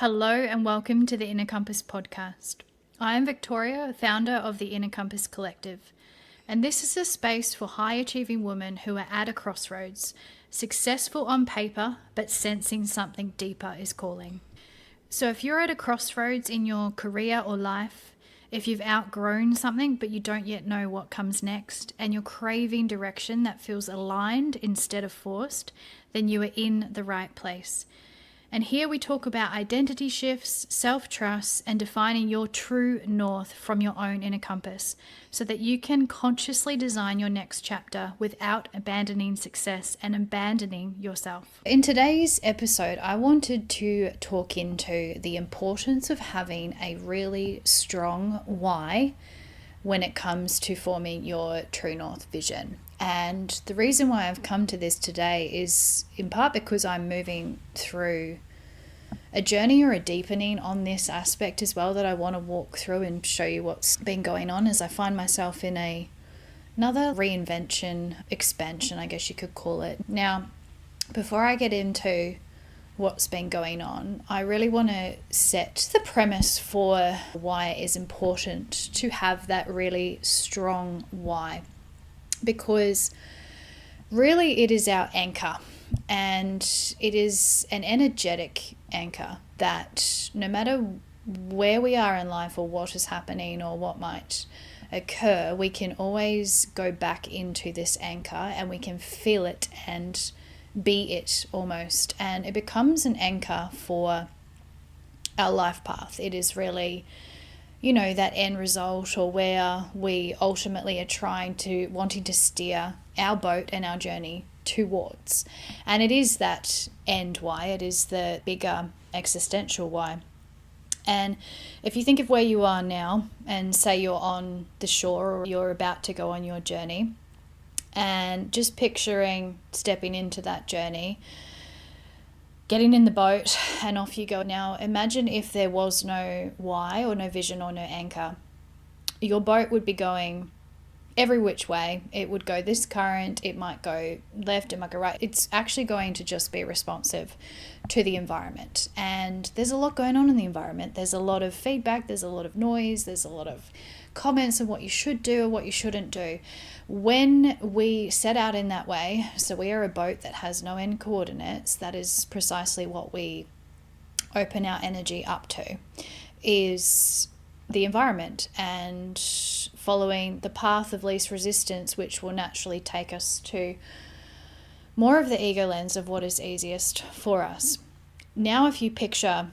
Hello and welcome to the Inner Compass podcast. I am Victoria, founder of the Inner Compass Collective, and this is a space for high-achieving women who are at a crossroads, successful on paper, but sensing something deeper is calling. So if you're at a crossroads in your career or life, if you've outgrown something but you don't yet know what comes next, and you're craving direction that feels aligned instead of forced, then you are in the right place. And here we talk about identity shifts, self-trust, and defining your true north from your own inner compass so that you can consciously design your next chapter without abandoning success and abandoning yourself. In today's episode, I wanted to talk into the importance of having a really strong why when it comes to forming your true north vision. And the reason why I've come to this today is in part because I'm moving through a journey or a deepening on this aspect as well that I want to walk through and show you what's been going on as I find myself in another reinvention, expansion, I guess you could call it. Now, before I get into what's been going on, I really want to set the premise for why it is important to have that really strong why. Because really it is our anchor, and it is an energetic anchor that no matter where we are in life or what is happening or what might occur, we can always go back into this anchor and we can feel it and be it almost, and it becomes an anchor for our life path. It is really, that end result, or where we ultimately are wanting to steer our boat and our journey towards. And it is that end why, it is the bigger existential why. And if you think of where you are now, and say you're on the shore or you're about to go on your journey, and just picturing stepping into that journey, getting in the boat and off you go. Now imagine if there was no why or no vision or no anchor. Your boat would be going every which way. It would go this current, it might go left, it might go right. It's actually going to just be responsive to the environment. And there's a lot going on in the environment. There's a lot of feedback, there's a lot of noise, there's a lot of comments of what you should do or what you shouldn't do. When we set out in that way, so we are a boat that has no end coordinates, that is precisely what we open our energy up to, is the environment and following the path of least resistance, which will naturally take us to more of the ego lens of what is easiest for us. Now, if you picture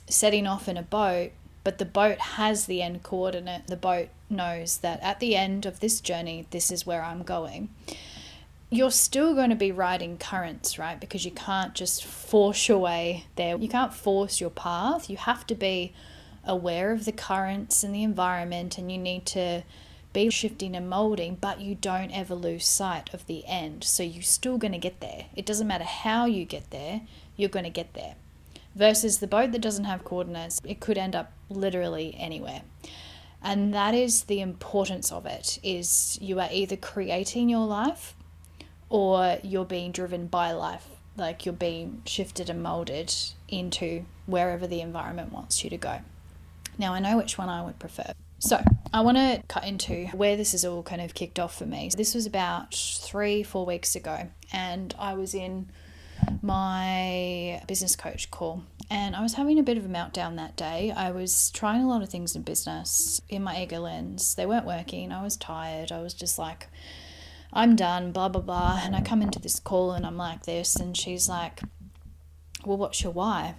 setting off in a boat, but the boat has the end coordinate, the boat knows that at the end of this journey, this is where I'm going. You're still going to be riding currents, right? Because you can't just force your way there. You can't force your path. You have to be aware of the currents and the environment, and you need to be shifting and molding, but you don't ever lose sight of the end. So you're still going to get there. It doesn't matter how you get there, you're going to get there. Versus the boat that doesn't have coordinates, it could end up literally anywhere. And that is the importance of it, is you are either creating your life or you're being driven by life. Like you're being shifted and molded into wherever the environment wants you to go. Now, I know which one I would prefer. So I want to cut into where this is all kind of kicked off for me. This was about 3-4 weeks ago, and I was in my business coach call, and I was having a bit of a meltdown that day. I was trying a lot of things in business in my ego lens. They weren't working. I was tired. I was just like, I'm done, blah, blah, blah. And I come into this call and I'm like this, and she's like, well, what's your why?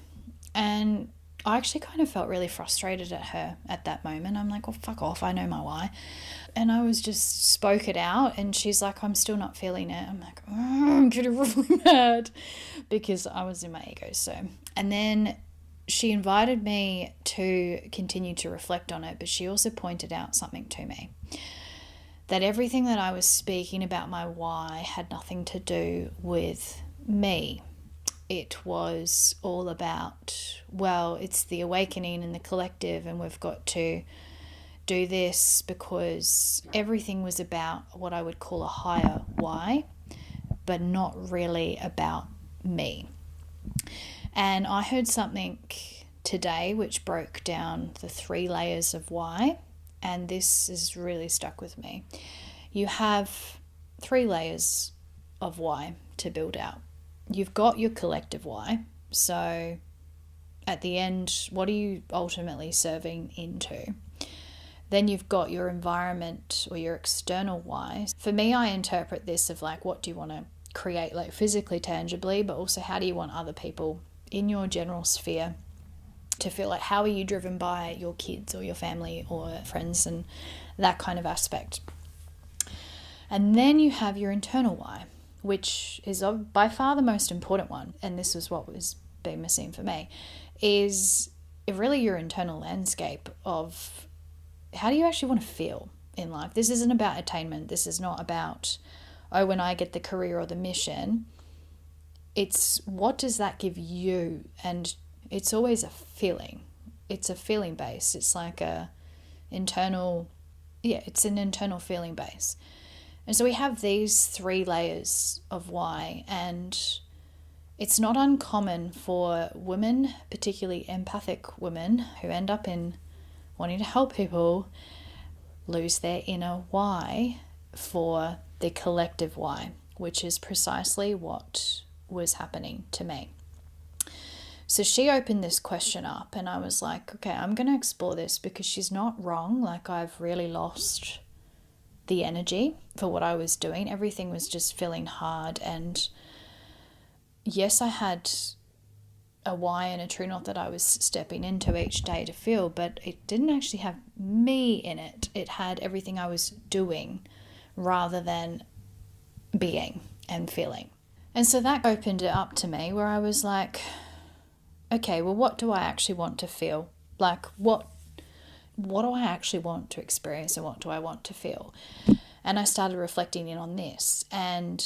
And I actually kind of felt really frustrated at her at that moment. I'm like, well, fuck off, I know my why. And I was just spoke it out, and she's like, I'm still not feeling it. I'm like, I'm getting really mad because I was in my ego. And then she invited me to continue to reflect on it, but she also pointed out something to me, that everything that I was speaking about my why had nothing to do with me. It was all about, well, it's the awakening and the collective, and we've got to do this, because everything was about what I would call a higher why, but not really about me. And I heard something today, which broke down the 3 layers of why, and this has really stuck with me. You have 3 layers of why to build out. You've got your collective why. So at the end, what are you ultimately serving into? Then you've got your environment or your external why. For me, I interpret this of like, what do you want to create, like physically, tangibly, but also how do you want other people in your general sphere to feel? Like, how are you driven by your kids or your family or friends and that kind of aspect? And then you have your internal why, which is by far the most important one. And this was what was being missing for me, is really your internal landscape of how do you actually want to feel in life? This isn't about attainment. This is not about, oh, when I get the career or the mission. It's what does that give you? And it's always a feeling. It's a feeling base. It's like it's an internal feeling base. And so we have these 3 layers of why, and it's not uncommon for women, particularly empathic women, who end up in wanting to help people, lose their inner why for the collective why, which is precisely what was happening to me. So she opened this question up, and I was like, okay, I'm going to explore this because she's not wrong. Like, I've really lost the energy for what I was doing. Everything was just feeling hard. And yes, I had a why and a true north that I was stepping into each day to feel, but it didn't actually have me in it. It had everything I was doing rather than being and feeling. And so that opened it up to me where I was like, okay, well, what do I actually want to feel? Like, what do I actually want to experience and what do I want to feel? And I started reflecting in on this, and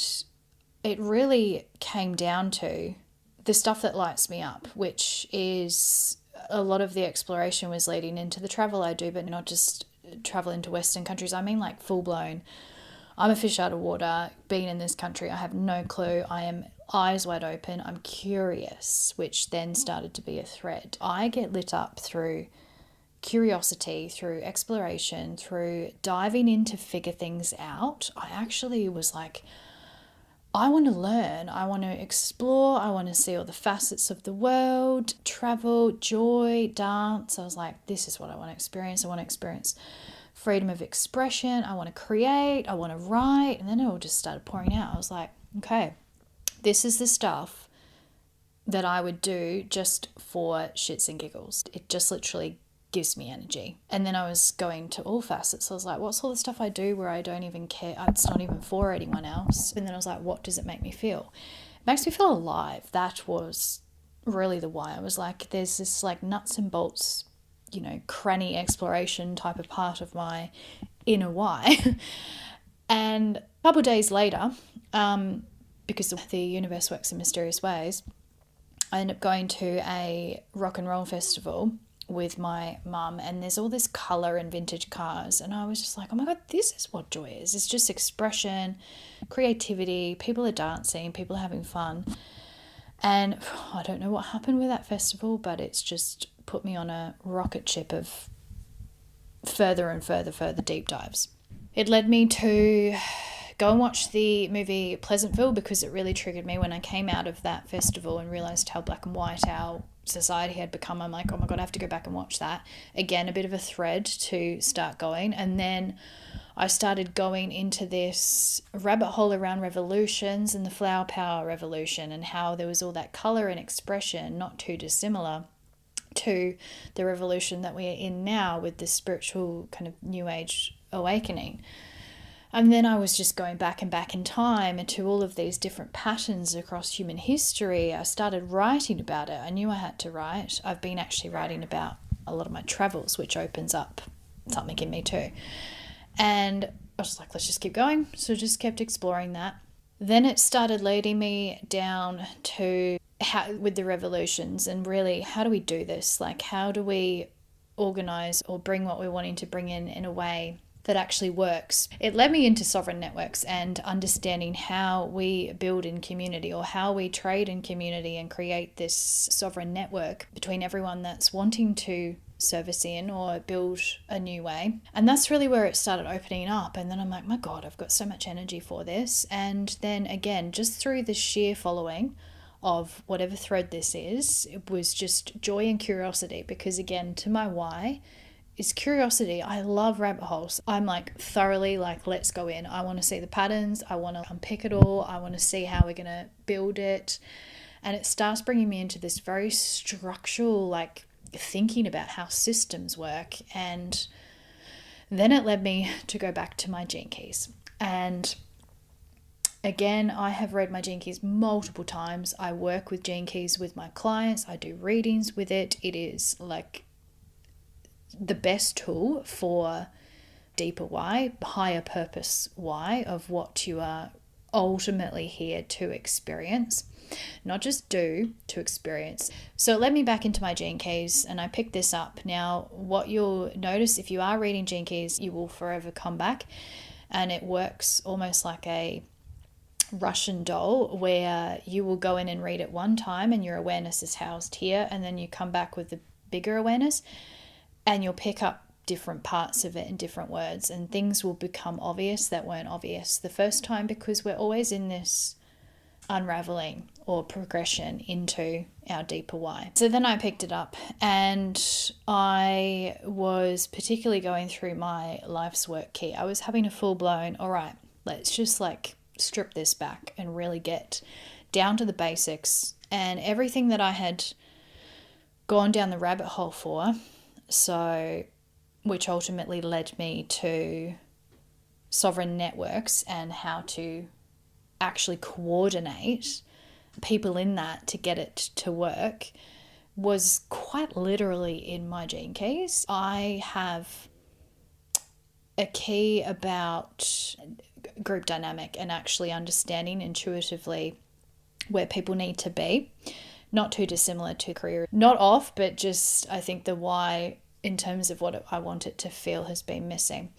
it really came down to the stuff that lights me up, which is a lot of the exploration was leading into the travel I do, but not just travel into Western countries. I mean, like full blown, I'm a fish out of water, being in this country, I have no clue. I am eyes wide open. I'm curious, which then started to be a thread. I get lit up through curiosity, through exploration, through diving in to figure things out. I actually was like, I want to learn, I want to explore, I want to see all the facets of the world, travel, joy, dance. I was like, this is what I want to experience. I want to experience freedom of expression. I want to create, I want to write. And then it all just started pouring out. I was like, okay, this is the stuff that I would do just for shits and giggles. It just literally gives me energy. And then I was going to all facets. I was like, what's all the stuff I do where I don't even care? It's not even for anyone else. And then I was like, what does it make me feel? It makes me feel alive. That was really the why. I was like, there's this like nuts and bolts, cranny exploration type of part of my inner why. And a couple of days later, because the universe works in mysterious ways, I ended up going to a rock and roll festival with my mum, and there's all this colour and vintage cars, and I was just like, oh my god, this is what joy is. It's just expression, creativity, people are dancing, people are having fun. And I don't know what happened with that festival, but it's just put me on a rocket ship of further and further deep dives. It led me to go and watch the movie Pleasantville because it really triggered me when I came out of that festival and realised how black and white our society had become. I'm like, oh my god, I have to go back and watch that. Again, a bit of a thread to start going. And then I started going into this rabbit hole around revolutions and the flower power revolution and how there was all that colour and expression, not too dissimilar to the revolution that we are in now with this spiritual kind of new age awakening. And then I was just going back and back in time into all of these different patterns across human history. I started writing about it. I knew I had to write. I've been actually writing about a lot of my travels, which opens up something in me too. And I was like, let's just keep going. So just kept exploring that. Then it started leading me down to how, with the revolutions, and really, how do we do this? Like, how do we organize or bring what we're wanting to bring in a way that actually works. It led me into sovereign networks and understanding how we build in community, or how we trade in community and create this sovereign network between everyone that's wanting to service in or build a new way. And that's really where it started opening up. And then I'm like, my God, I've got so much energy for this. And then again, just through the sheer following of whatever thread this is, it was just joy and curiosity, because again, to my why is curiosity. I love rabbit holes. I'm like thoroughly like, let's go in. I want to see the patterns. I want to unpick it all. I want to see how we're going to build it. And it starts bringing me into this very structural, like thinking about how systems work. And then it led me to go back to my gene keys. And again, I have read my gene keys multiple times. I work with gene keys with my clients. I do readings with it. It is like the best tool for deeper why, higher purpose why of what you are ultimately here to experience, not just do, to experience. So it led me back into my gene keys, and I picked this up. Now, what you'll notice if you are reading gene keys, you will forever come back, and it works almost like a Russian doll, where you will go in and read it one time and your awareness is housed here, and then you come back with the bigger awareness and you'll pick up different parts of it in different words, and things will become obvious that weren't obvious the first time, because we're always in this unraveling or progression into our deeper why. So then I picked it up, and I was particularly going through my life's work key. I was having a full blown, all right, let's just like strip this back and really get down to the basics, and everything that I had gone down the rabbit hole for. So, which ultimately led me to sovereign networks and how to actually coordinate people in that to get it to work, was quite literally in my gene keys. I have a key about group dynamic and actually understanding intuitively where people need to be. Not too dissimilar to career, not off, but just I think the why in terms of what I want it to feel has been missing.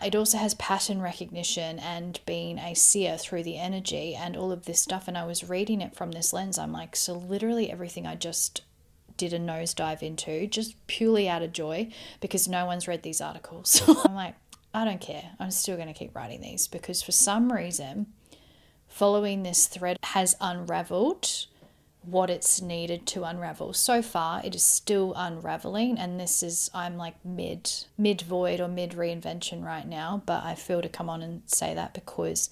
It also has pattern recognition and being a seer through the energy and all of this stuff. And I was reading it from this lens. I'm like, so literally everything I just did a nosedive into, just purely out of joy, because no one's read these articles. I'm like, I don't care. I'm still going to keep writing these, because for some reason, following this thread has unraveled what it's needed to unravel. So far, it is still unraveling, and this is, I'm like mid void or mid reinvention right now, but I feel to come on and say that because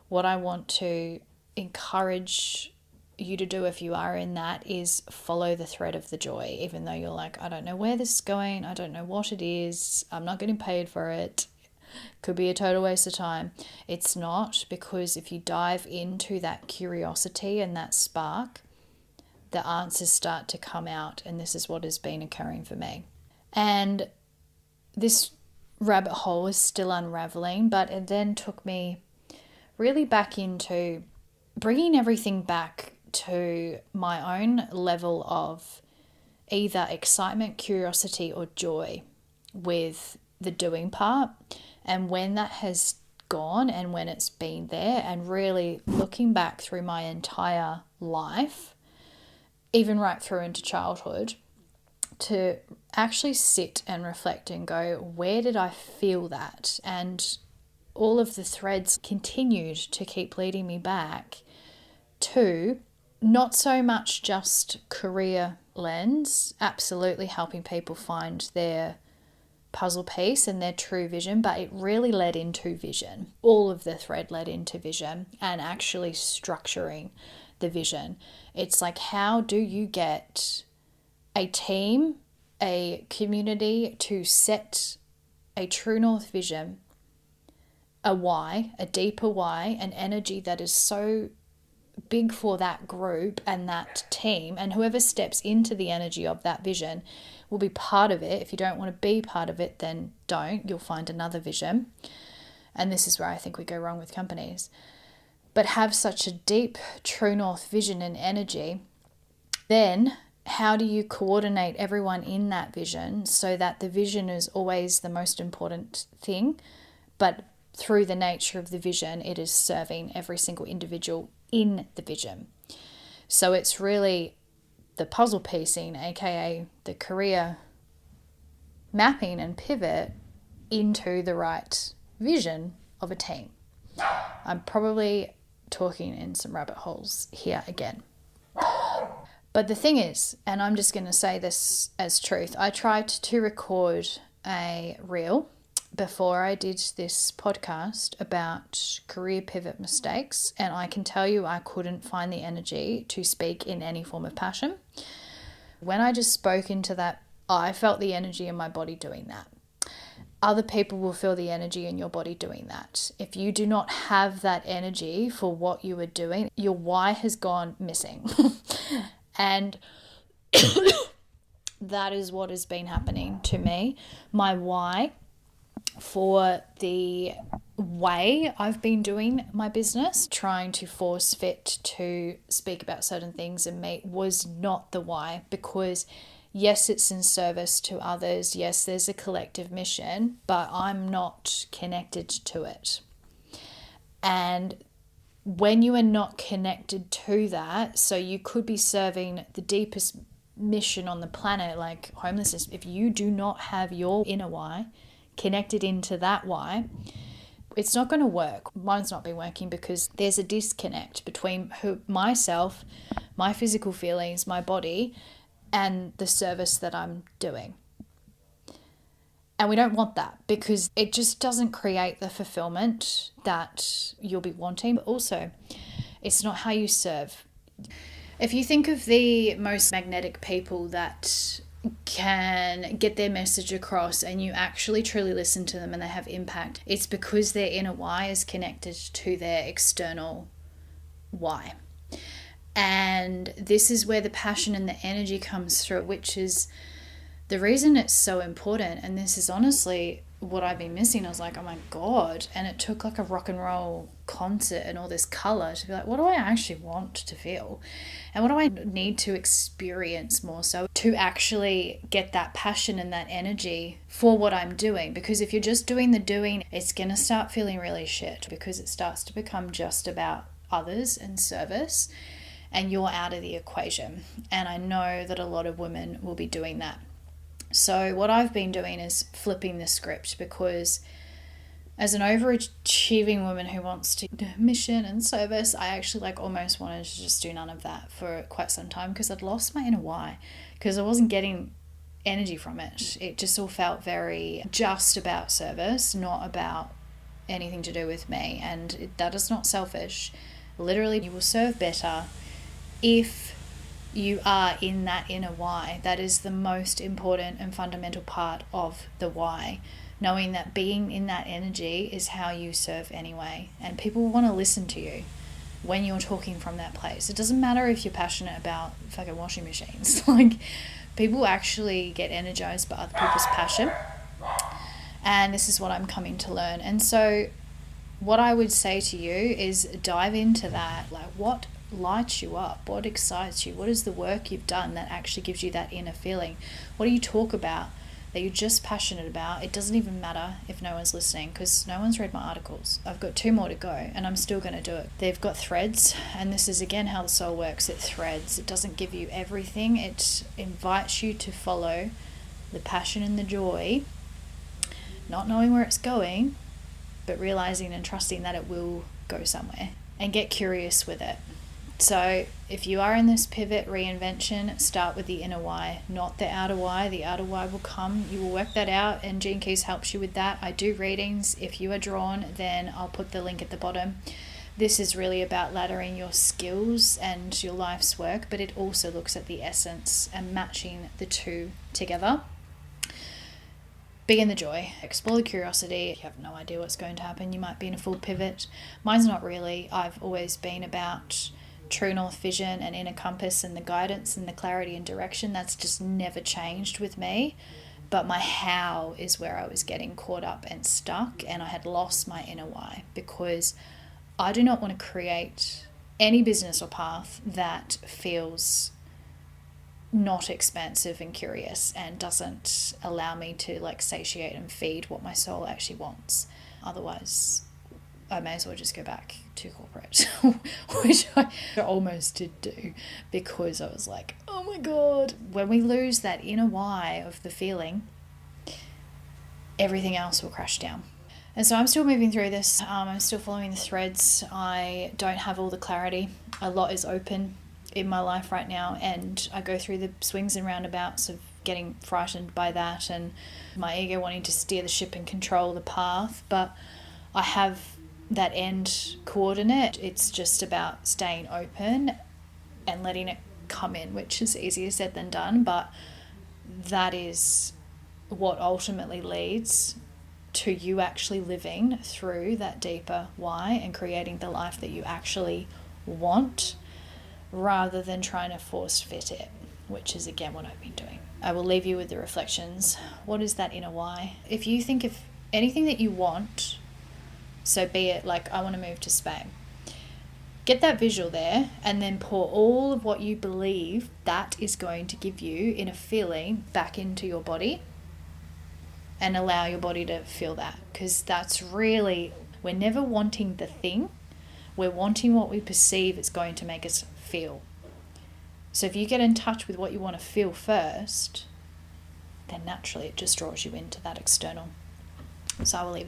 what I want to encourage you to do if you are in that is follow the thread of the joy, even though you're like, I don't know where this is going, I don't know what it is, I'm not getting paid for it, could be a total waste of time. It's not, because if you dive into that curiosity and that spark, the answers start to come out, and this is what has been occurring for me. And this rabbit hole is still unraveling, but it then took me really back into bringing everything back to my own level of either excitement, curiosity, or joy with the doing part. And when that has gone and when it's been there, and really looking back through my entire life, even right through into childhood, to actually sit and reflect and go, where did I feel that? And all of the threads continued to keep leading me back to not so much just career lens, absolutely helping people find their puzzle piece and their true vision, but it really led into vision. All of the thread led into vision and actually structuring the vision. It's like, how do you get a team, a community to set a true north vision, a why, a deeper why, an energy that is so big for that group and that team, and whoever steps into the energy of that vision will be part of it. If you don't want to be part of it, then don't. You'll find another vision. And this is where I think we go wrong with companies. But have such a deep true north vision and energy, then how do you coordinate everyone in that vision so that the vision is always the most important thing, but through the nature of the vision, it is serving every single individual in the vision. So it's really the puzzle piecing, aka the career mapping and pivot into the right vision of a team. I'm probably talking in some rabbit holes here again. But the thing is, and I'm just going to say this as truth, I tried to record a reel before I did this podcast about career pivot mistakes, and I can tell you I couldn't find the energy to speak in any form of passion. When I just spoke into that, I felt the energy in my body doing that. Other people will feel the energy in your body doing that. If you do not have that energy for what you are doing, your why has gone missing. And that is what has been happening to me. My why for the way I've been doing my business, trying to force fit to speak about certain things and meet, was not the why, because yes, it's in service to others. Yes, there's a collective mission, but I'm not connected to it. And when you are not connected to that, so you could be serving the deepest mission on the planet, like homelessness, if you do not have your inner why connected into that why, it's not going to work. Mine's not been working because there's a disconnect between myself, my physical feelings, my body, and the service that I'm doing. And we don't want that because it just doesn't create the fulfillment that you'll be wanting. But also, it's not how you serve. If you think of the most magnetic people that can get their message across and you actually truly listen to them and they have impact, it's because their inner why is connected to their external why. And this is where the passion and the energy comes through, which is the reason it's so important. And this is honestly what I've been missing. I was like, oh my God. And it took like a rock and roll concert and all this color to be like, what do I actually want to feel? And what do I need to experience more so to actually get that passion and that energy for what I'm doing? Because if you're just doing the doing, it's going to start feeling really shit because it starts to become just about others and service, and you're out of the equation. And I know that a lot of women will be doing that. So what I've been doing is flipping the script, because as an overachieving woman who wants to do mission and service, I actually almost wanted to just do none of that for quite some time because I'd lost my inner why, because I wasn't getting energy from it. It just all felt very just about service, not about anything to do with me. And that is not selfish. Literally, you will serve better if you are in that inner why. That is the most important and fundamental part of the why. Knowing that being in that energy is how you serve anyway. And people want to listen to you when you're talking from that place. It doesn't matter if you're passionate about fucking washing machines. People actually get energized by other people's passion. And this is what I'm coming to learn. And so what I would say to you is dive into that. What lights you up? What excites you? What is the work you've done that actually gives you that inner feeling? What do you talk about that you're just passionate about? It doesn't even matter if no one's listening, because no one's read my articles. I've got 2 more to go and I'm still going to do it. They've got threads, and this is again how the soul works. It threads. It doesn't give you everything. It invites you to follow the passion and the joy, not knowing where it's going, but realizing and trusting that it will go somewhere, and get curious with it. So if you are in this pivot reinvention, start with the inner why, not the outer why. The outer why will come. You will work that out, and Gene Keys helps you with that. I do readings. If you are drawn, then I'll put the link at the bottom. This is really about laddering your skills and your life's work, but it also looks at the essence and matching the two together. Be in the joy, explore the curiosity. If you have no idea what's going to happen, you might be in a full pivot. Mine's not really. I've always been about true north vision and inner compass and the guidance and the clarity and direction. That's just never changed with me. But my how is where I was getting caught up and stuck, and I had lost my inner why, because I do not want to create any business or path that feels not expansive and curious, and doesn't allow me to like satiate and feed what my soul actually wants. Otherwise, I may as well just go back to corporate, which I almost did do, because I was like, oh my God, when we lose that inner why of the feeling, everything else will crash down. And so I'm still moving through this. I'm still following the threads. I don't have all the clarity. A lot is open in my life right now, and I go through the swings and roundabouts of getting frightened by that and my ego wanting to steer the ship and control the path. But I have that end coordinate. It's just about staying open and letting it come in, which is easier said than done, but that is what ultimately leads to you actually living through that deeper why and creating the life that you actually want, rather than trying to force fit it, which is again what I've been doing. I will leave you with the reflections. What is that inner why? If you think of anything that you want, so be it like, I want to move to Spain, get that visual there, and then pour all of what you believe that is going to give you in a feeling back into your body, and allow your body to feel that. Because that's really, we're never wanting the thing, we're wanting what we perceive it's going to make us feel. So if you get in touch with what you want to feel first, then naturally it just draws you into that external. So I will leave